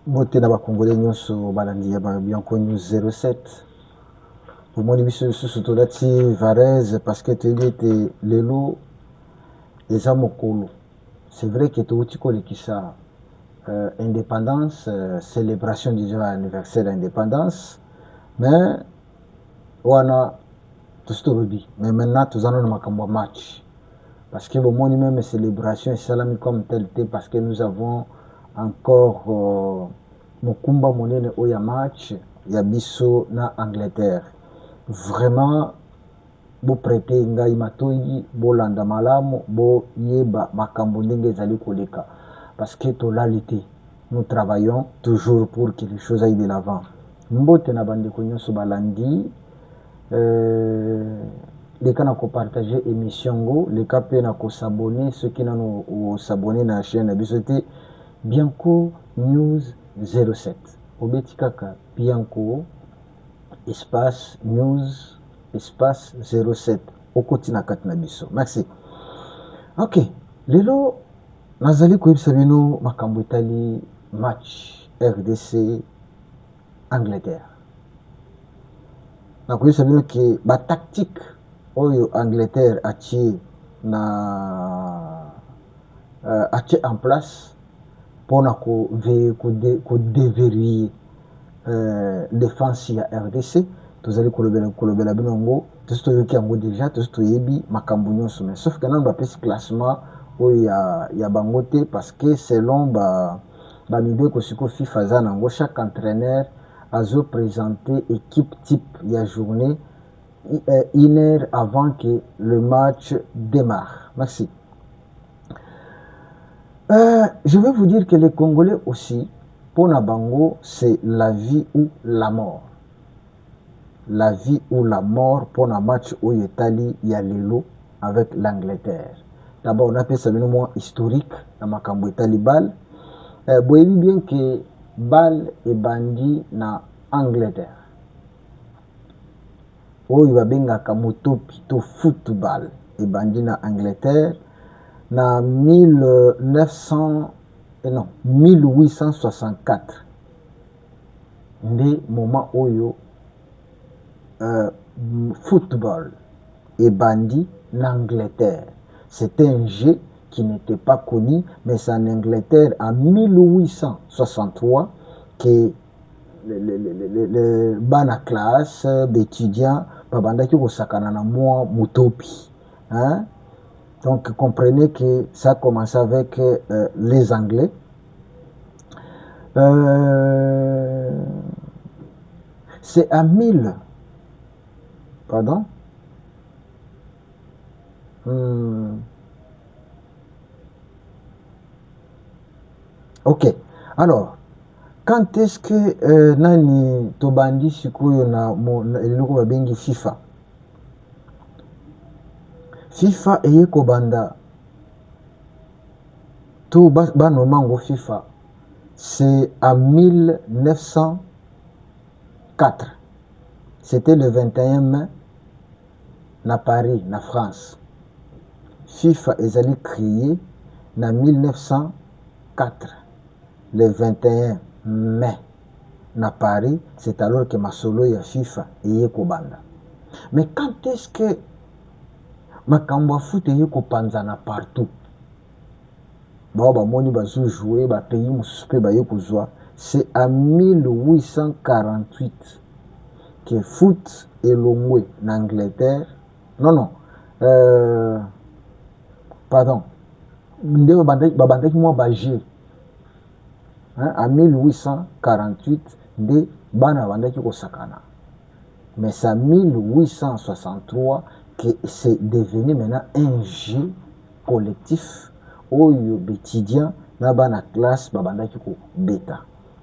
Mbote na bakongole nyonso balandi ya Bianco News 07 omoni biso lisusu tolati varese parce que toyebi ete lelo eza mokolo. C'est vrai que touti kolekisa indépendance, célébration du jour anniversaire d'indépendance, mais wana tosi tolobi mais maintenant tozana na makambo match parce que bomoni même célébration esalami comme tel te parce que nous avons encore mokumba monene oya match ya biso na Angleterre. Vraiment bo prêter ngai matoyi bolanda malamu bo yeba makambo ndenge ezali koleka parce que tolalité nous travaillons toujours pour que les choses aillent de l'avant. Mbote na bandeko nyonso balandi leka na kopartage émission ngo leka mpe na kosabone soki nano osabone na chaîne na biso te Bianco News 07 obeti kaka Bianco espace news espace 07 okoti na kati na biso. Merci. Ok, lelo nazali koyebisa bino makambo etali match RDC Angleterre. Nakoyebisa bino ke batactique oyo Angleterre atie en place mpona kodeverrouiller défense ya RDC. Tozali kolobela bino ngo tosi toyoki yango déjà tosi toyebi makambo nyonso mais sauf que nano bapesi classement oyo ya bango te parce que selon bamibeko siko FIFA aza nango chaque entraîneur azo présenter équipe type ya journée 1 heure avant que le match démarre. Merci. Je vais vous dire que les Congolais aussi, pour Nabango, c'est la vie ou la mort. La vie ou la mort pour un match où Italie y a l'élo avec l'Angleterre. D'abord, on appelle ça le moment historique, dans Makambo Italie Ball. Vous voyez bien que Ball est bandit dans Angleterre. Où il va bien Kamoto Pito football et bandit dans Angleterre. Na 1864 nde moment oyo football et bandit en Angleterre. C'était un jeu qui n'était pas connu, mais c'est en Angleterre en 1863 que le bana classe d'étudiants babandaki kosakana na mwa mutopi, hein? Donc comprenez que ça a commencé avec les Anglais. C'est à 1000. Pardon? Ok. Alors, quand est-ce que nani tobandi sikoyo na eloko babengi FIFA? FIFA eye kobanda tout banomango FIFA, c'est en 1904. C'était le 21 mai na Paris, na France. FIFA ezali créé na 1904. Le 21 mai na Paris, c'est alors que masolo ya FIFA eye kobanda. Mais quand est-ce que makambo foot eye kopanzana partout? Bamoni bazo jouer ba pays mosusu pe baye kozwa. C'est en 1848 que foot elongwe na Angleterre. Non, pardon. Nde babandaki mwa baje. En 1848 nde bana bandaki kosakana. Mais c'est en 1863 que c'est devenu maintenant un jeu collectif oyo étudiant na bana classe babandaki ko beta.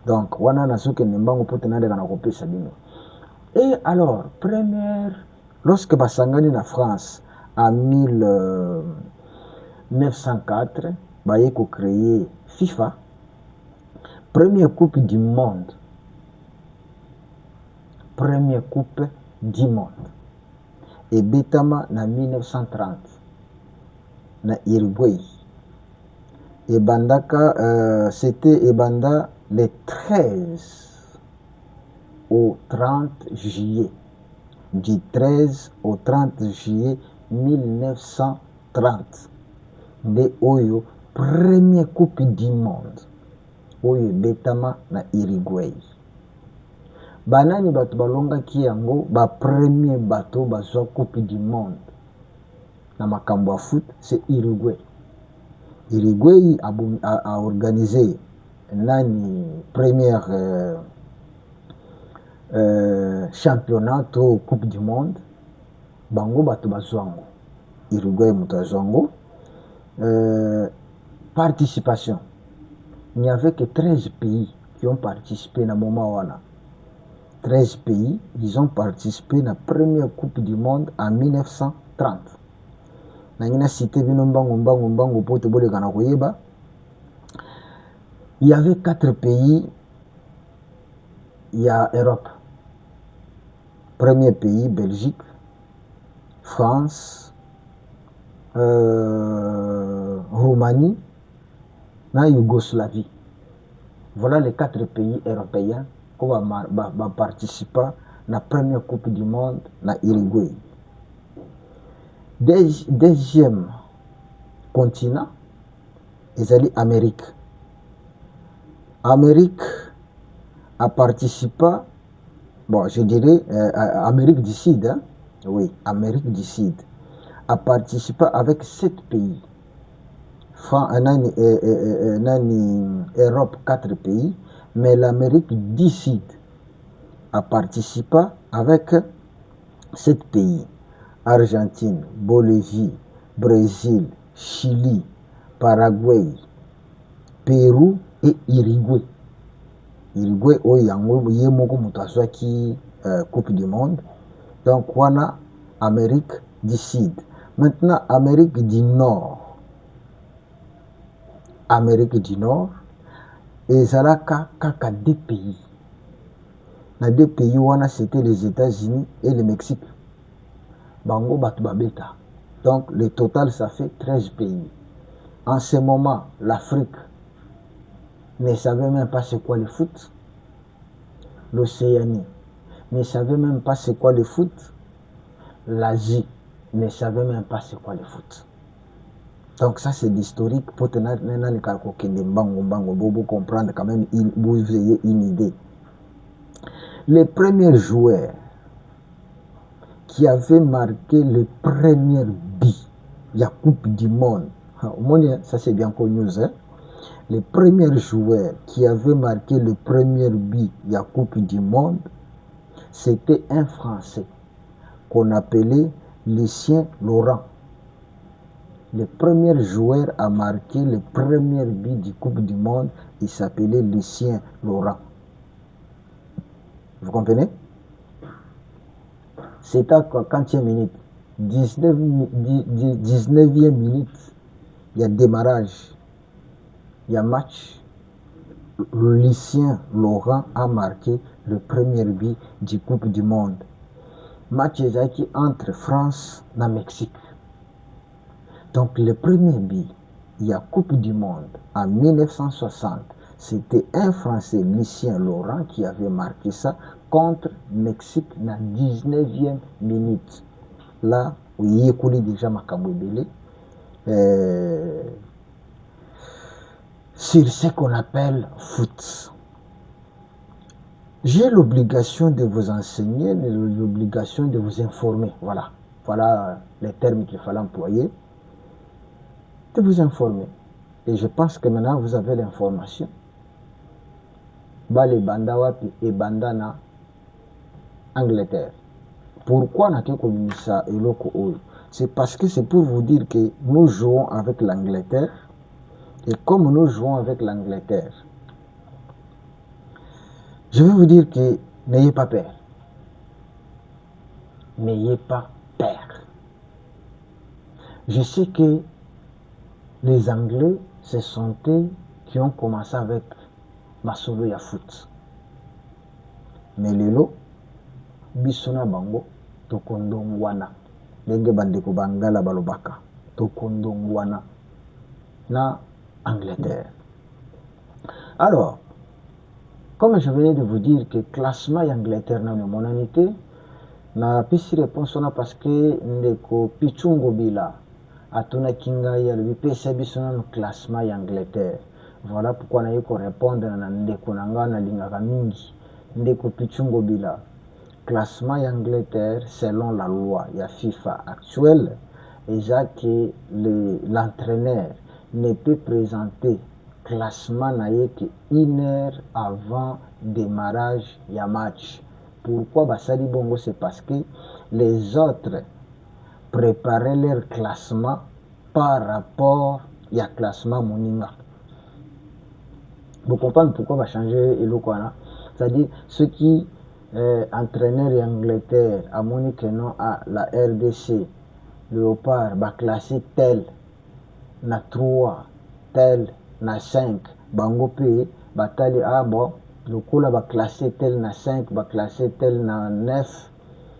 Donc wana nasuke nembango pote na ndeka na kopesa bino. Et alors première lorsque basangani na France en 1904 baye ko créer FIFA, première coupe du monde. Première coupe du monde. Et betama na 1930 na Uruguay. Ebandaka c'était ebanda le 13 au 30 juillet, du 13 au 30 juillet 1930, nde oyo premier coupe du monde oyo ebetama na Uruguay. Banani bato balongaki yango premier bato bazwa coupe du monde na makambo ya foot, c'est Uruguay. Uruguay a organisé nani première championnat to coupe du monde, bango bato bazwa yango. Uruguay moto azwa yango. Participation, il n'y avait que 13 pays qui ont participé na moment wana. 13 pays, ils ont participé à la première Coupe du Monde en 1930. Il y avait 4 pays, il y a Europe. Premier pays, Belgique, France, Roumanie, na Yougoslavie. Voilà les 4 pays européens qui vont participer à la première Coupe du Monde na Uruguay. Deuxième continent, ils allaient Amérique. Amérique a participé, bon, je dirais Amérique du Sud, hein? Oui, Amérique du Sud a participé avec 7 pays. Europe 4 pays, mais l'Amérique du Sud a participé avec 7 pays. Argentine, Bolivie, Brésil, Chili, Paraguay, Pérou et Uruguay. Uruguay oyango yemoko mutazwa ki Coupe du Monde. Donc wana Amérique du Sud. Maintenant Amérique du Nord. Amérique du Nord, ezalaka kaka 2 pays. Na 2 pays wana c'était les États-Unis et le Mexique. Bango batu babeta. Donc le total ça fait 13 pays. En ce moment, l'Afrique ne savait même pas c'est quoi le foot. L'Océanie ne savait même pas c'est quoi le foot. L'Asie ne savait même pas c'est quoi le foot. Donc ça c'est l'historique pour tenir vous comprendre quand même, vous ayez une idée. Les premiers joueurs qui avaient marqué le premier but de la Coupe du Monde, ça c'est bien connu, hein? Les premiers joueurs qui avaient marqué le premier but de la Coupe du Monde, c'était un Français qu'on appelait Lucien Laurent. Le premier joueur à marquer le premier but du Coupe du Monde, il s'appelait Lucien Laurent. Vous comprenez? C'est à 40e minute, 19e minute, il y a démarrage, il y a match. Lucien Laurent a marqué le premier but du Coupe du Monde. Match entre France et Mexique. Donc le premier but, il y a Coupe du Monde en 1960. C'était un Français, Lucien Laurent, qui avait marqué ça contre Mexique dans la 19e minute. Là, où il y a déjà Makambouébélé. Sur ce qu'on appelle foot. J'ai l'obligation de vous enseigner, l'obligation de vous informer. Voilà les termes qu'il fallait employer. De vous informer. Et je pense que maintenant vous avez l'information. Bale banda wapi et bandana Angleterre. Pourquoi n'a-t-il connu ça et loko oyo? C'est parce que c'est pour vous dire que nous jouons avec l'Angleterre. Et comme nous jouons avec l'Angleterre, je vais vous dire que n'ayez pas peur. N'ayez pas peur. Je sais que les Anglais, ce sont eux qui ont commencé avec Masolo ya foot. Mais lelo, bisona bango, tokondongwana. Lenge bandeko bangala balobaka. Tokondongwana na Angleterre. Alors, Comme je venais de vous dire que classement Angleterre n'a mon anité, na pisi réponse wana parce que ndeko Pichungo Bila atuna kinga ya le pesa biso na classement Angleterre. Voilà pourquoi na yeko répondre na ndeko nanga na lingaka mingi. Ndeko Pichungo Bila. Classement Angleterre selon la loi ya FIFA actuelle, et que l'entraîneur ne peut présenter classement que 1 heure avant démarrage ya match. Pourquoi Basali Bongo? C'est parce que les autres préparaient leur classement par rapport à classement Moninga. Vous comprenez pourquoi va changer le Kwana? C'est-à-dire ceux qui entraîneurs Angleterre à Monique non à la RDC Léopard va classer tel na 3 tel na 5 bango pe batali bon le coup là va classer tel na 5 va classer tel na 9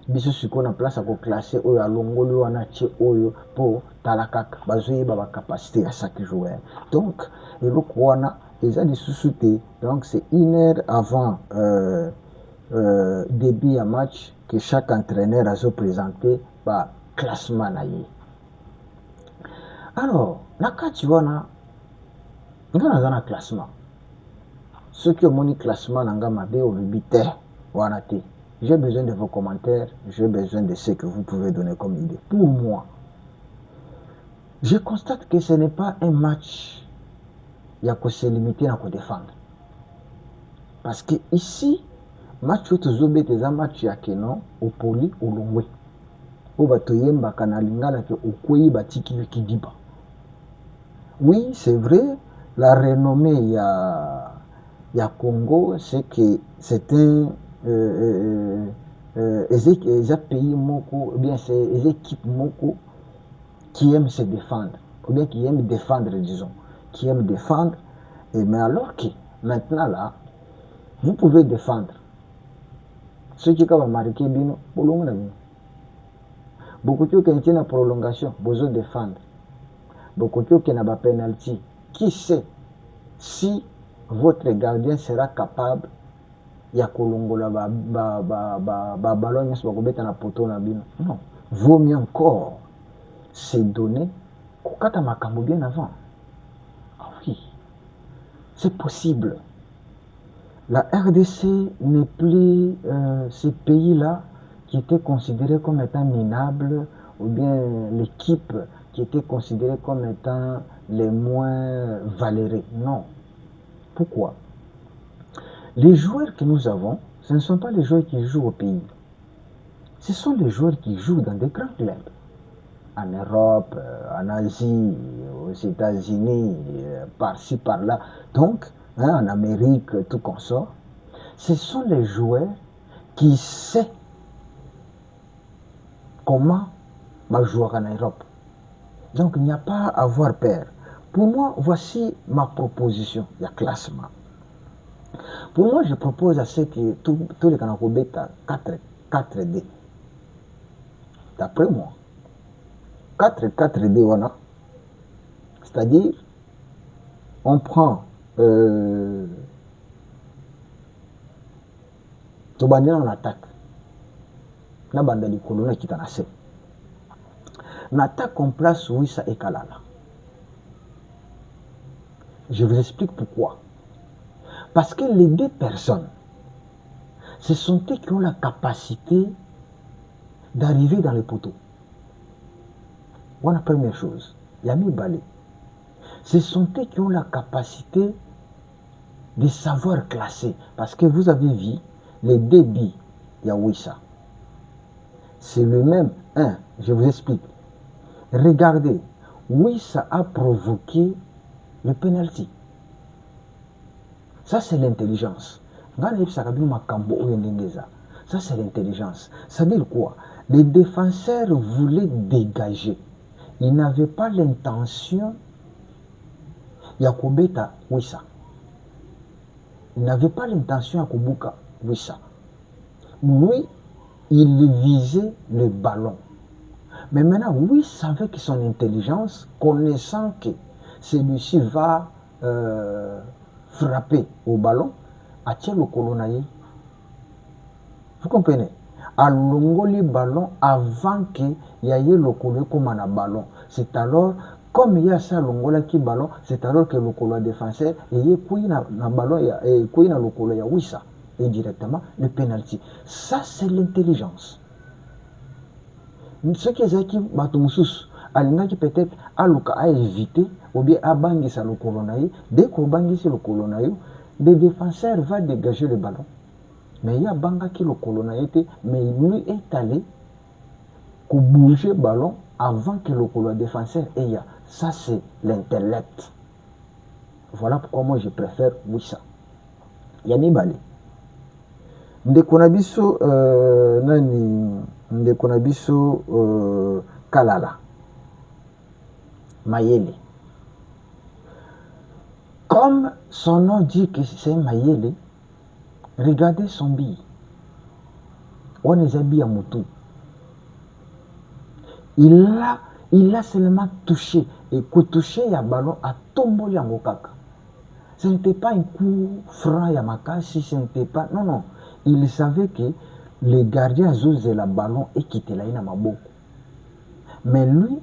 biso siko na place à classer oyo alongoli wana tie oyo po talakaka bazui ba capacité à chaque joueur. Donc le wana ils ont des sous-soutés. Donc c'est 1 heure avant début à match que chaque entraîneur a présenté par classement naïe. Alors, la tu vois na ngana classement. Ceux qui ont mon classement nanga mabe au bité wanate. J'ai besoin de vos commentaires, j'ai besoin de ce que vous pouvez donner comme idée. Pour moi, je constate que ce n'est pas un match il y a que se limiter à défendre. Parce que ici, match où tu as un match ya kenon au poli au longwe. Au batoyemba kanalingala ke au koi batiki kidiba. Oui, c'est vrai, la renommée ya Congo, c'est que c'est un les pays moko, ou bien c'est les équipes moko qui aiment se défendre, ou bien qui aiment défendre, disons, qui aiment défendre. Mais alors que maintenant là, vous pouvez défendre. Ceux qui ont marqué bino, beaucoup de gens qui ont une prolongation, besoin de défendre. Beaucoup de gens qui ont une penalty. Qui sait si votre gardien sera capable ya kolongola ballon nyonso bakobeta na poto na bino? Non. Vaut mieux encore se donner kokata makambo bien avant. Ah oui, c'est possible. La RDC n'est plus ce pays-là qui était considéré comme étant minable, ou bien l'équipe qui était considérée comme étant les moins valérés. Non. Pourquoi? Les joueurs que nous avons, ce ne sont pas les joueurs qui jouent au pays. Ce sont les joueurs qui jouent dans des grands clubs. En Europe, en Asie, aux États-Unis, par-ci, par-là. Donc, en Amérique, tout consort. Ce sont les joueurs qui savent comment jouer en Europe. Donc, il n'y a pas à avoir peur. Pour moi, voici ma proposition. Il y a classement. Pour moi, je propose à ceux qui tous les Kanakobeta 4D. D'après moi, 4D, voilà. C'est-à-dire, on prend Tobania en attaque. Na banda di kolona qui t'en a fait. On attaque en place Wissa et Kalala. Je vous explique pourquoi. Parce que les deux personnes, ce sont eux qui ont la capacité d'arriver dans les poteaux. Voilà la première chose. Yami Balé. Ce sont eux qui ont la capacité de savoir classer. Parce que vous avez vu les débits Yawissa. C'est le même. Je vous explique. Regardez, Wissa a provoqué le penalty. Ça, c'est l'intelligence. Ça, c'est l'intelligence. Ça veut dire quoi? Les défenseurs voulaient dégager. Ils n'avaient pas l'intention Yakobeta Wissa. Ils n'avaient pas l'intention Yakobuka Wissa. Lui, il visait le ballon. Mais maintenant, Wissa, avec son intelligence, connaissant que celui-ci va frapper au ballon, atie lokolo na ye. Vous comprenez? Alongoli ballon avant que y ait lokolo comme na ballon. C'est alors, comme il y a ça longola qui ballon, c'est alors que lokolo défenseur et y a na ballon et na lokolo ya wissa et directement le penalty. Ça c'est l'intelligence. Ce qui est qui batumsus alingaki peut-être aluka a éviter ou bien a bangisa lokolo na ye. Dès qu'on bangisi lokolo na yo, le défenseur va dégager le ballon. Mais il y a banga qui le colonna était, mais lui est allé pour bouger le ballon avant que le colon défenseur ait. Ça c'est l'intellect. Voilà pourquoi moi je préfère Wissa. Yani Bale. Ndekonabiso nani Ndekonabiso Kalala Mayele. Comme son nom dit que c'est Mayele, regardez son billet. On les habille à Moutou. Il a seulement touché. Et que touché il y a ballon à tomber à Mokaka. Ce n'était pas un coup franc Yamaka, si ce n'était pas. Non, non. Il savait que les gardiens osé le ballon et quitté la Inamaboko. Mais lui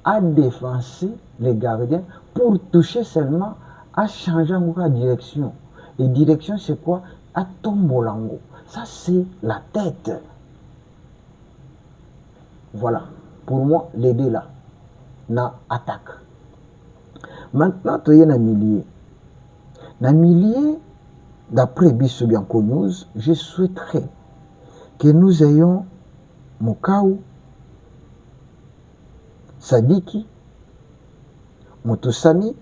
a défoncé les gardiens pour toucher seulement à changer la direction. Et direction, c'est quoi? À Tombolango. Ça, c'est la tête. Voilà. Pour moi, les deux là, na attaque. Maintenant, tu es dans le milieu. Dans le milieu, d'après Bisobianco News, je souhaiterais que nous ayons Mokaou, Sadiki, Motosani,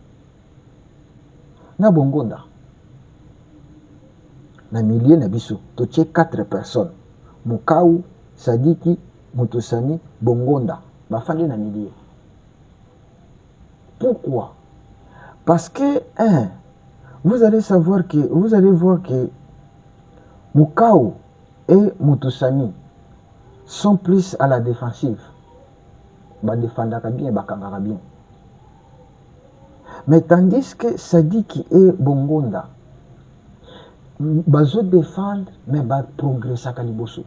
na Bongonda. Dans le milieu, tu as 4 personnes. Mokaou, Sadiki, Motosani, Bongonda. Bafandi na milieu. Pourquoi? Parce que, vous allez voir que Mokaou et Motosani sont plus à la défensive. Ba défendaka bien, bakangaka bien. Mais tandis que Sadiki et Bongonda, bazo défendre, mais ba progresser à liboso.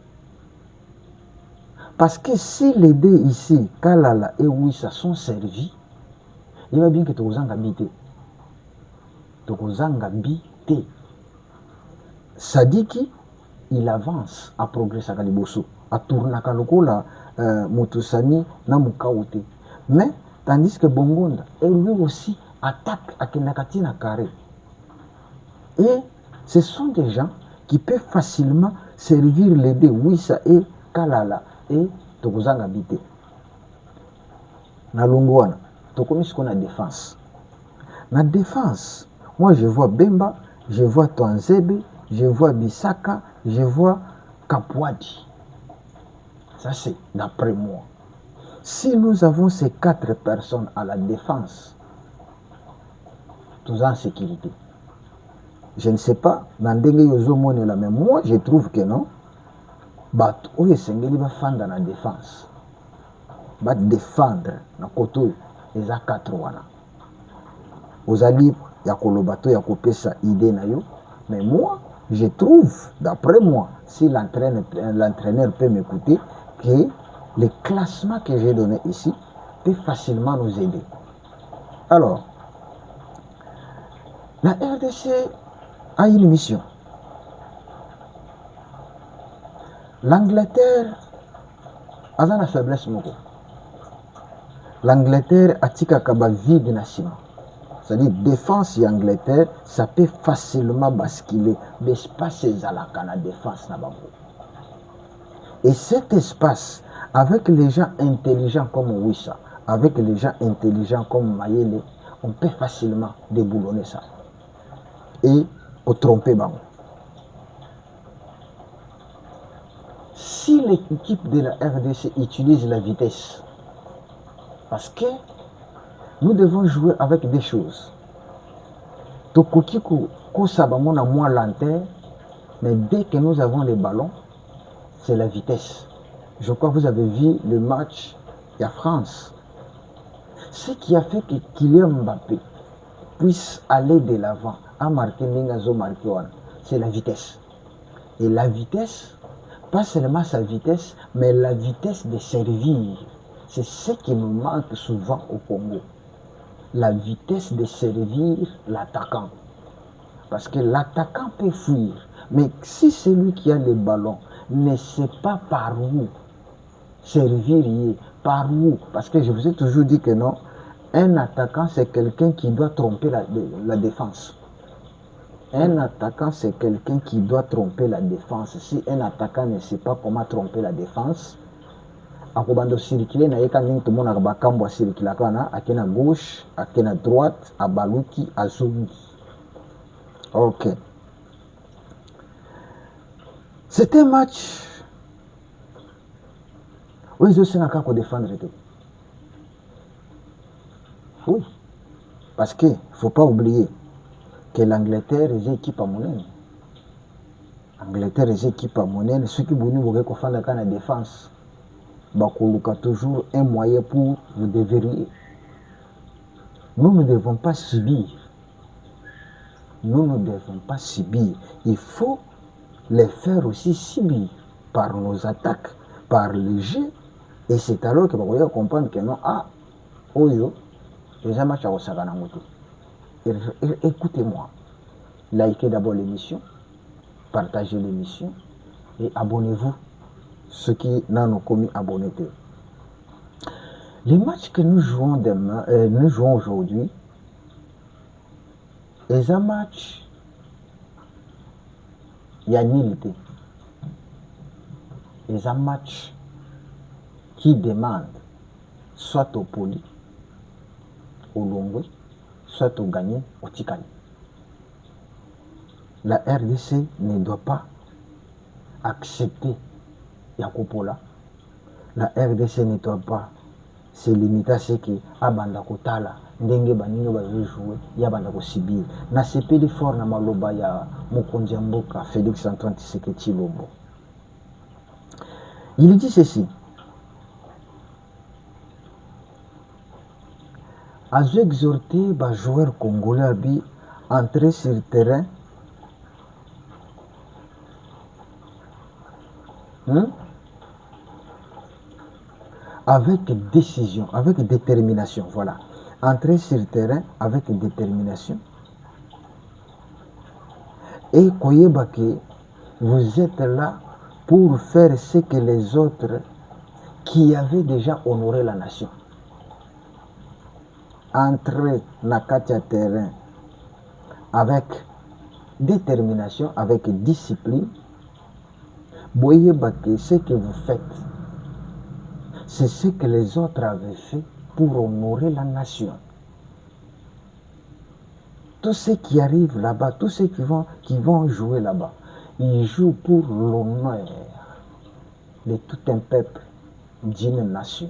Parce que si les deux ici, Kalala et Wissa, sont servis, il va bien que tu aux habité. Tu aux habité. Sadiki, il avance à progresser à liboso. À tourner à Kalokola, Motosani, Namukaote. Mais, tandis que Bongonda, et lui aussi, attaque à Kenakatina carré. Et ce sont des gens qui peuvent facilement servir les deux, Wissa et Kalala. Et Tokozanga habité. Na Longwana, Tokomi ce qu'on a défense. Na défense, moi je vois Bemba, je vois Twanzebe, je vois Bisaka, je vois Kapwadi. Ça c'est d'après moi. Si nous avons ces 4 personnes à la défense, tous en sécurité. Je ne sais pas, Nandenge Yozomone là, mais moi je trouve que non. Bat oyo esengeli bafanda na défense ba défendre na koto eza 4 wana oza libre ya koloba to ya kopesa idée na yo, mais moi je trouve d'après moi, si l'entraîneur peut m'écouter, que le classement que j'ai donné ici peut facilement nous aider. Alors la RDC a une mission. L'Angleterre a une faiblesse. L'Angleterre a un vide national. C'est-à-dire défense et Angleterre, ça peut facilement basculer l'espace à la défense. Et cet espace, avec les gens intelligents comme Wissa, avec les gens intelligents comme Mayele, on peut facilement déboulonner ça. Et tromper Bango. Si l'équipe de la RDC utilise la vitesse, parce que nous devons jouer avec des choses. Tokoki Kosabamon a moins lenteur, mais dès que nous avons les ballons, c'est la vitesse. Je crois que vous avez vu le match de la France. Ce qui a fait que Kylian Mbappé puisse aller de l'avant, a marqué Ningazo Marqué, c'est la vitesse. Et la vitesse, pas seulement sa vitesse, mais la vitesse de servir. C'est ce qui nous manque souvent au Congo. La vitesse de servir l'attaquant. Parce que l'attaquant peut fuir. Mais si celui qui a le ballon ne sait pas par où servir, par où, parce que je vous ai toujours dit que non, un attaquant c'est quelqu'un qui doit tromper la défense. Un attaquant c'est quelqu'un qui doit tromper la défense. Si un attaquant ne sait pas comment tromper la défense, akobanda circuler na yeka ndenge tomonaka bakambo acirculaka wana ake na gauche ake na droite abaluki azongi. Ok, c'est un match où ils ont qu'à défendre tout. Oui, parce que faut pas oublier que l'Angleterre est une équipe à monnaie. L'Angleterre est une équipe à monnaie. Ceux qui vont nous faire la défense, bakoluka toujours un moyen pour vous déverrouiller. Nous ne devons pas subir. Nous ne devons pas subir. Il faut les faire aussi subir par nos attaques, par le jeu. Et c'est alors que vous allez comprendre que non, ah, oyo, les gens matchent à Osaka. Écoutez-moi. Likez d'abord l'émission, partagez l'émission et abonnez-vous. Ceux qui n'en ont commis, abonnez-vous. Les matchs que nous jouons demain, nous jouons aujourd'hui, est un match, il y a nullité. C'est un match qui demande soit au poli, au longwe, soit au gagné, au tikali. La RDC ne doit pas accepter Yakopola. La RDC ne doit pas se limiter à ce que Abanda Kotala, Ndenge Baningo va jouer, Yabanda Kosibir. Na sepeli fort na maloba ya Mokonzi Mboka, Félix Antoine Tshisekedi Tshilombo. Il dit ceci. A exhorté les joueurs congolais à entrer sur le terrain avec décision, avec détermination. Voilà. Entrer sur le terrain avec détermination. Et croyez que vous êtes là pour faire ce que les autres qui avaient déjà honoré la nation. Entrer dans le terrain avec détermination, avec discipline. Voyez que ce que vous faites, c'est ce que les autres avaient fait pour honorer la nation. Tous ceux qui arrivent là-bas, tous ceux qui vont jouer là-bas, ils jouent pour l'honneur de tout un peuple, d'une nation.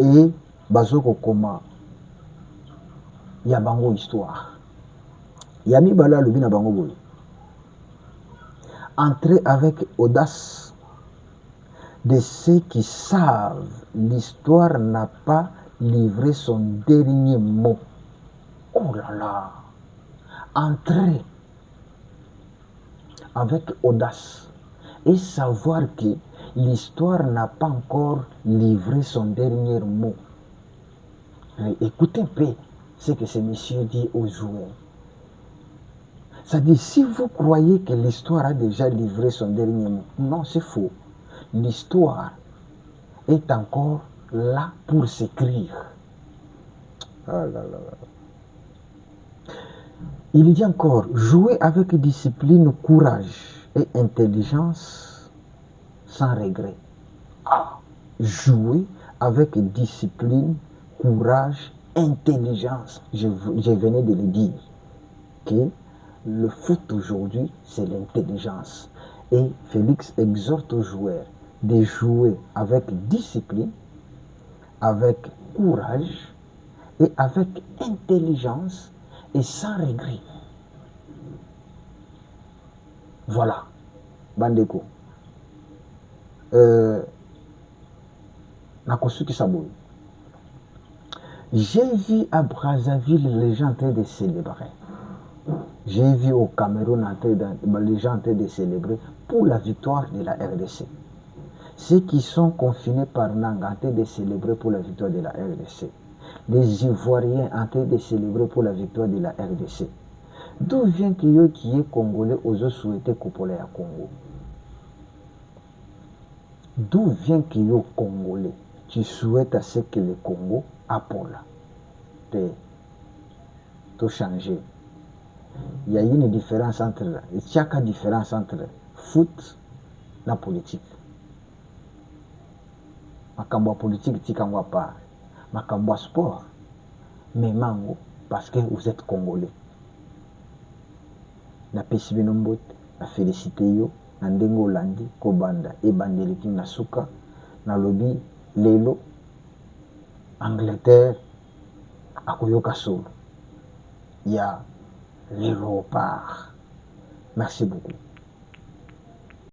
Et bazoko koma, il y a bango histoire. Il y a mi bala le bina bango boy. Entrer avec audace de ceux qui savent l'histoire n'a pas livré son dernier mot. Oh là là! Entrer avec audace et savoir que l'histoire n'a pas encore livré son dernier mot. Mais écoutez un peu ce que ce monsieur dit aux joueurs. C'est-à-dire, si vous croyez que l'histoire a déjà livré son dernier mot, non, c'est faux. L'histoire est encore là pour s'écrire. Oh là là là. Il dit encore, jouer avec discipline, courage et intelligence sans regret. Jouer avec discipline, courage, intelligence. Je venais de le dire. Que le foot aujourd'hui, c'est l'intelligence. Et Félix exhorte aux joueurs de jouer avec discipline, avec courage et avec intelligence et sans regret. Voilà, Bandeko. J'ai vu à Brazzaville les gens en train de célébrer. J'ai vu au Cameroun les gens en train de célébrer pour la victoire de la RDC. Ceux qui sont confinés par Nanga en train de célébrer pour la victoire de la RDC. Les Ivoiriens en train de célébrer pour la victoire de la RDC. D'où vient que yo qui est congolais osent souhaiter couper à Congo? D'où vient que yo congolais tu souhaites à ce que le Congo apporte tout changer? Il y a une différence entre chaque différence entre foot et politique. Makambo politique tikangwa part. Makambo sport mais mango parce que vous êtes congolais. Na pesi bino mbote, na félicité yo, na ndenge olandi kobanda ebandeleki na suka na lobi lelo Angleterre akoyoka solo. Il y a les léopards. Merci beaucoup.